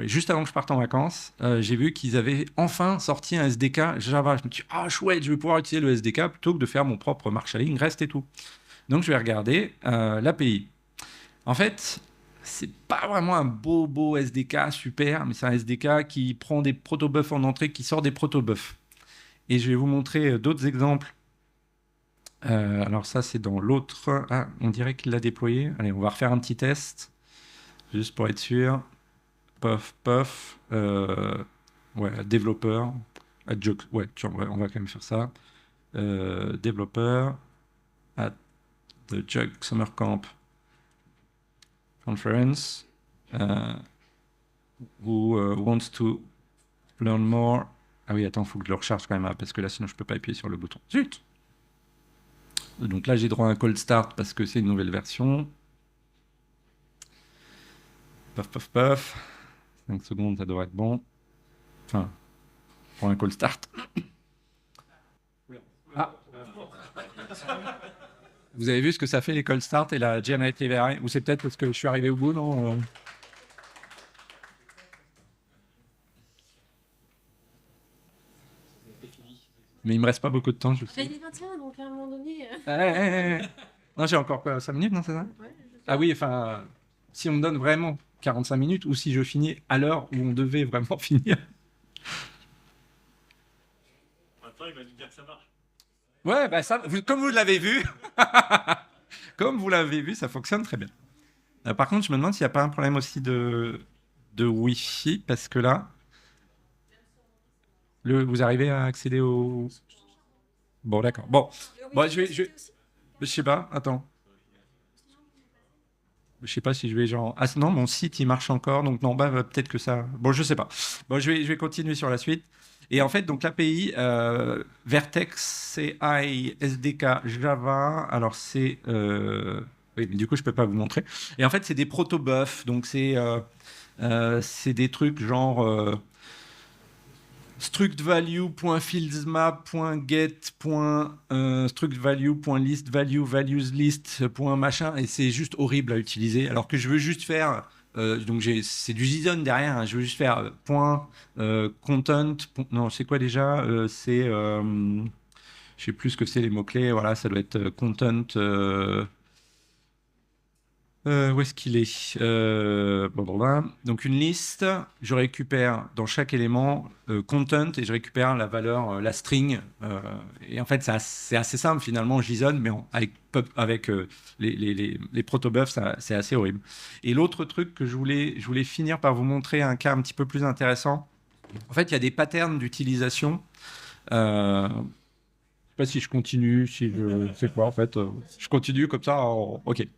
juste avant que je parte en vacances, j'ai vu qu'ils avaient enfin sorti un SDK Java. Je me suis dit, ah chouette, je vais pouvoir utiliser le SDK plutôt que de faire mon propre marshalling, REST et tout. Donc je vais regarder l'API. En fait, c'est pas vraiment un beau SDK super, mais c'est un SDK qui prend des protobufs en entrée, qui sort des protobufs. Et je vais vous montrer d'autres exemples. Alors ça, c'est dans l'autre. Ah, on dirait qu'il l'a déployé. Allez, on va refaire un petit test, juste pour être sûr. Puff. Ouais, développeur. Ouais, on va quand même faire ça. Développeur at the Jug Summer Camp Conference. Who wants to learn more. Ah oui, attends, il faut que je le recharge quand même, parce que là, sinon, je peux pas appuyer sur le bouton. Zut! Donc là, j'ai droit à un cold start parce que c'est une nouvelle version. Puff. 5 secondes, ça devrait être bon. Enfin, pour un cold start. Ah. Vous avez vu ce que ça fait les cold start et la generative AI? Ou c'est peut-être parce que je suis arrivé au bout, non? Mais il me reste pas beaucoup de temps. Je sais. J'ai dit 21, donc à un moment donné. Non, j'ai encore quoi, 5 minutes, non, c'est ça? Ouais, Ah oui, enfin, si on me donne vraiment 45 minutes ou si je finis à l'heure où on devait vraiment finir. Attends, il va nous dire que ça marche. Ouais, bah ça, comme vous l'avez vu, ça fonctionne très bien. Par contre, je me demande s'il n'y a pas un problème aussi de Wi-Fi, parce que là, vous arrivez à accéder au... Bon, d'accord. Bon, bon je sais pas, attends. Je sais pas si je vais genre... Ah non, mon site, il marche encore, donc non, bah peut-être que ça... Bon, je sais pas. Bon, je vais continuer sur la suite. Et en fait, donc l'API Vertex CI SDK Java, alors c'est... Oui, mais du coup, je peux pas vous montrer. Et en fait, c'est des protobufs, donc c'est des trucs genre... structValue.fieldsMap.get.structValue.listValue valueslist. Et c'est juste horrible à utiliser. Alors que je veux juste faire, donc c'est du JSON derrière, hein, je veux juste faire content. Non, c'est quoi déjà? Je sais plus ce que c'est les mots-clés. Voilà, ça doit être content. Où est-ce qu'il est, blablabla. Donc une liste, je récupère dans chaque élément content et je récupère la valeur, la string. Et en fait, c'est assez simple finalement, JSON, mais avec les protobufs, c'est assez horrible. Et l'autre truc que je voulais finir par vous montrer un cas un petit peu plus intéressant. En fait, il y a des patterns d'utilisation. Je sais pas si je continue, si je sais quoi en fait. Je continue comme ça. Ok.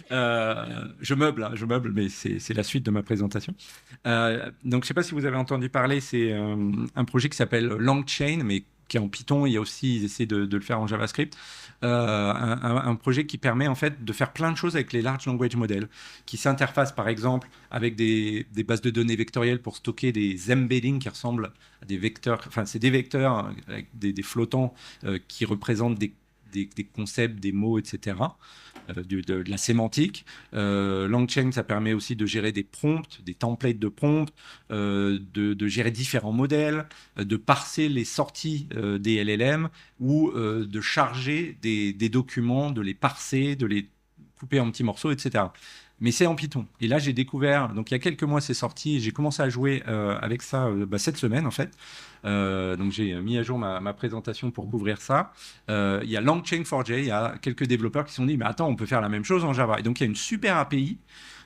Je meuble, mais c'est la suite de ma présentation. Donc, je ne sais pas si vous avez entendu parler, c'est un projet qui s'appelle LangChain, mais qui est en Python. Il y a aussi, ils essaient de le faire en JavaScript. Un projet qui permet en fait de faire plein de choses avec les large language models, qui s'interfacent par exemple avec des bases de données vectorielles pour stocker des embeddings qui ressemblent à des vecteurs. Enfin, c'est des vecteurs avec des flottants qui représentent des concepts, des mots, etc. De la sémantique. LangChain, ça permet aussi de gérer des prompts, des templates de prompts, de gérer différents modèles, de parser les sorties des LLM ou de charger des documents, de les parser, de les couper en petits morceaux, etc. Mais c'est en Python. Et là, j'ai découvert, donc il y a quelques mois, c'est sorti, et j'ai commencé à jouer avec ça cette semaine, en fait. Donc j'ai mis à jour ma présentation pour couvrir ça. Il y a LangChain4j, il y a quelques développeurs qui se sont dit, mais attends, on peut faire la même chose en Java. Et donc il y a une super API,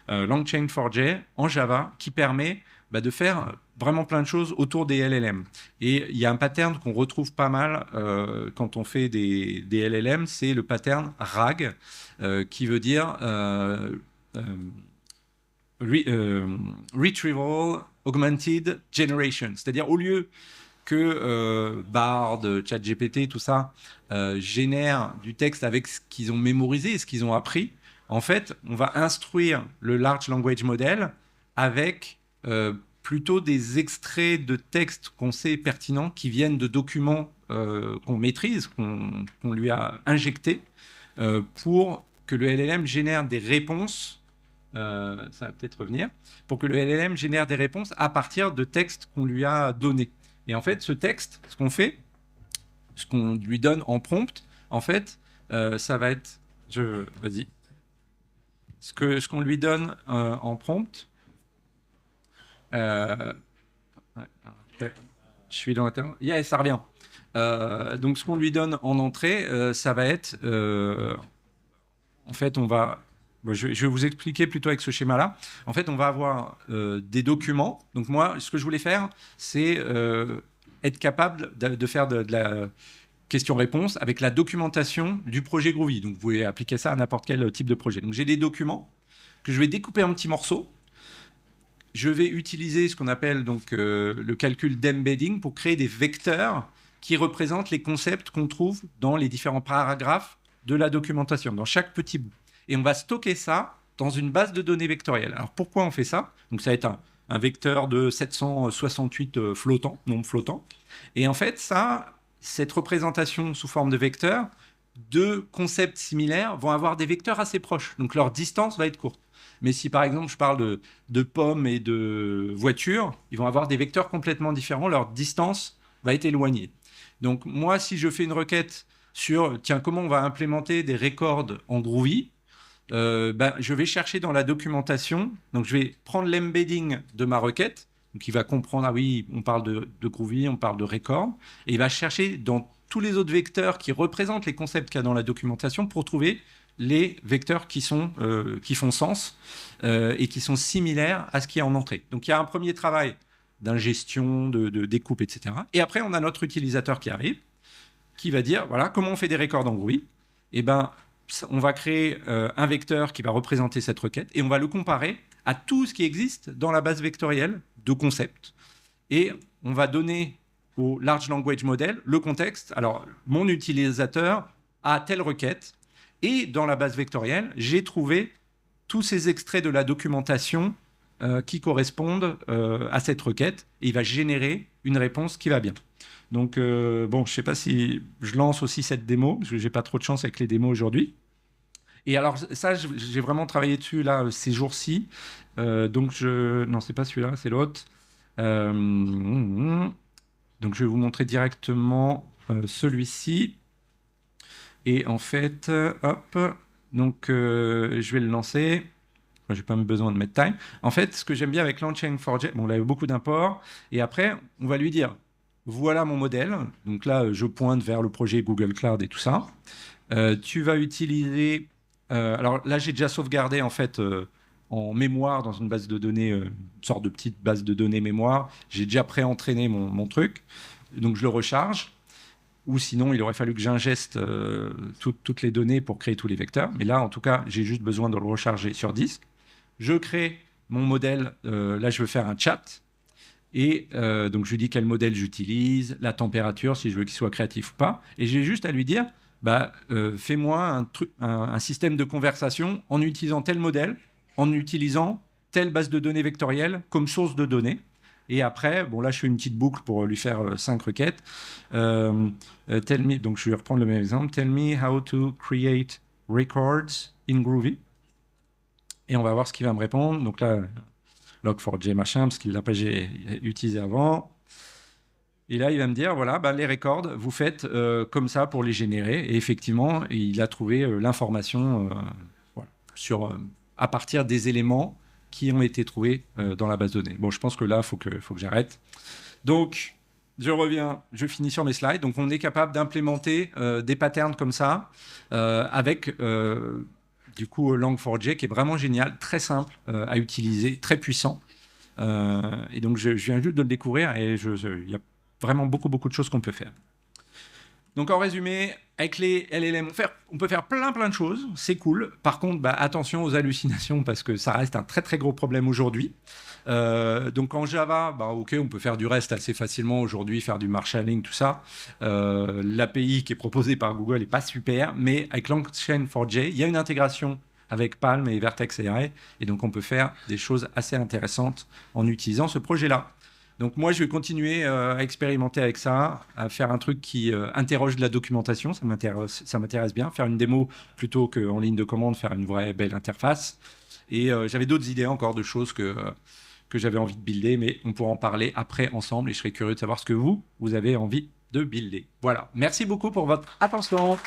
LangChain4j, en Java, qui permet de faire vraiment plein de choses autour des LLM. Et il y a un pattern qu'on retrouve pas mal quand on fait des LLM, c'est le pattern RAG, qui veut dire Retrieval Augmented Generation. C'est-à-dire au lieu que Bard, ChatGPT, tout ça génère du texte avec ce qu'ils ont mémorisé et ce qu'ils ont appris, en fait, on va instruire le Large Language Model avec plutôt des extraits de textes qu'on sait pertinents, qui viennent de documents qu'on maîtrise, qu'on lui a injectés, pour que le LLM génère des réponses, ça va peut-être revenir, pour que le LLM génère des réponses à partir de textes qu'on lui a donnés. Et en fait, ce texte, ce qu'on fait, ce qu'on lui donne en prompt, en fait, ça va être... Vas-y. ce qu'on lui donne en prompt. Je suis dans la... Yeah, ça revient. Donc, ce qu'on lui donne en entrée, ça va être... en fait, on va... Je vais vous expliquer plutôt avec ce schéma-là. En fait, on va avoir des documents. Donc, moi, ce que je voulais faire, c'est être capable de faire de la question-réponse avec la documentation du projet Groovy. Donc, vous pouvez appliquer ça à n'importe quel type de projet. Donc, j'ai des documents que je vais découper en petits morceaux. Je vais utiliser ce qu'on appelle donc, le calcul d'embedding pour créer des vecteurs qui représentent les concepts qu'on trouve dans les différents paragraphes de la documentation, dans chaque petit bout. Et on va stocker ça dans une base de données vectorielle. Alors, pourquoi on fait ça? Donc, ça va être un vecteur de 768 flottant, nombre flottant. Et en fait, cette représentation sous forme de vecteur, deux concepts similaires vont avoir des vecteurs assez proches. Donc, leur distance va être courte. Mais si, par exemple, je parle de pommes et de voitures, ils vont avoir des vecteurs complètement différents. Leur distance va être éloignée. Donc, moi, si je fais une requête sur, tiens, comment on va implémenter des records en Groovy, je vais chercher dans la documentation. Donc, je vais prendre l'embedding de ma requête. Donc, il va comprendre, ah oui, on parle de Groovy, on parle de record. Et il va chercher dans tous les autres vecteurs qui représentent les concepts qu'il y a dans la documentation pour trouver les vecteurs qui font sens et qui sont similaires à ce qu'il y a en entrée. Donc, il y a un premier travail d'ingestion, de découpe, etc. Et après, on a notre utilisateur qui arrive, qui va dire, voilà, comment on fait des records en Groovy? Eh bien, on va créer un vecteur qui va représenter cette requête et on va le comparer à tout ce qui existe dans la base vectorielle de concepts. Et on va donner au Large Language Model le contexte. Alors, mon utilisateur a telle requête et dans la base vectorielle, j'ai trouvé tous ces extraits de la documentation qui correspondent à cette requête et il va générer une réponse qui va bien. Donc, je ne sais pas si je lance aussi cette démo, parce que je n'ai pas trop de chance avec les démos aujourd'hui. Et alors, ça, j'ai vraiment travaillé dessus là, ces jours-ci. Non, c'est pas celui-là, c'est l'autre. Donc, je vais vous montrer directement celui-ci. Et en fait, hop, donc je vais le lancer. Je n'ai pas besoin de mettre time. En fait, ce que j'aime bien avec Launching4j, bon, là, il y a beaucoup d'imports. Et après, on va lui dire, voilà mon modèle. Donc là, je pointe vers le projet Google Cloud et tout ça. Tu vas utiliser... alors là, j'ai déjà sauvegardé en fait en mémoire dans une base de données, une sorte de petite base de données mémoire. J'ai déjà pré-entraîné mon truc. Donc je le recharge. Ou sinon, il aurait fallu que j'ingeste toutes les données pour créer tous les vecteurs. Mais là, en tout cas, j'ai juste besoin de le recharger sur disque. Je crée mon modèle. Là, je veux faire un chat. Et donc, je lui dis quel modèle j'utilise, la température, si je veux qu'il soit créatif ou pas. Et j'ai juste à lui dire, fais-moi un système de conversation en utilisant tel modèle, en utilisant telle base de données vectorielle comme source de données. Et après, bon, là, je fais une petite boucle pour lui faire 5 requêtes. Donc, je vais reprendre le même exemple. Tell me how to create records in Groovy. Et on va voir ce qu'il va me répondre. Donc là, log4j machin, parce qu'il l'a pas utilisé avant. Et là, il va me dire, voilà, les records, vous faites comme ça pour les générer. Et effectivement, il a trouvé l'information à partir des éléments qui ont été trouvés dans la base de données. Bon, je pense que là, il faut que j'arrête. Donc, je reviens, je finis sur mes slides. Donc, on est capable d'implémenter des patterns comme ça avec, du coup, Lang4j, qui est vraiment génial, très simple à utiliser, très puissant. Et donc, je viens juste de le découvrir et il y a vraiment beaucoup de choses qu'on peut faire. Donc, en résumé, avec les LLM, on peut faire plein de choses, c'est cool. Par contre, attention aux hallucinations parce que ça reste un très gros problème aujourd'hui. Donc, en Java, OK, on peut faire du reste assez facilement aujourd'hui, faire du marshalling, tout ça. L'API qui est proposée par Google n'est pas super, mais avec Langchain4j, il y a une intégration avec Palm et Vertex AI, et donc on peut faire des choses assez intéressantes en utilisant ce projet-là. Donc moi, je vais continuer à expérimenter avec ça, à faire un truc qui interroge de la documentation, ça m'intéresse bien, faire une démo plutôt qu'en ligne de commande, faire une vraie belle interface. Et j'avais d'autres idées encore de choses que j'avais envie de builder, mais on pourra en parler après ensemble et je serais curieux de savoir ce que vous avez envie de builder. Voilà, merci beaucoup pour votre attention.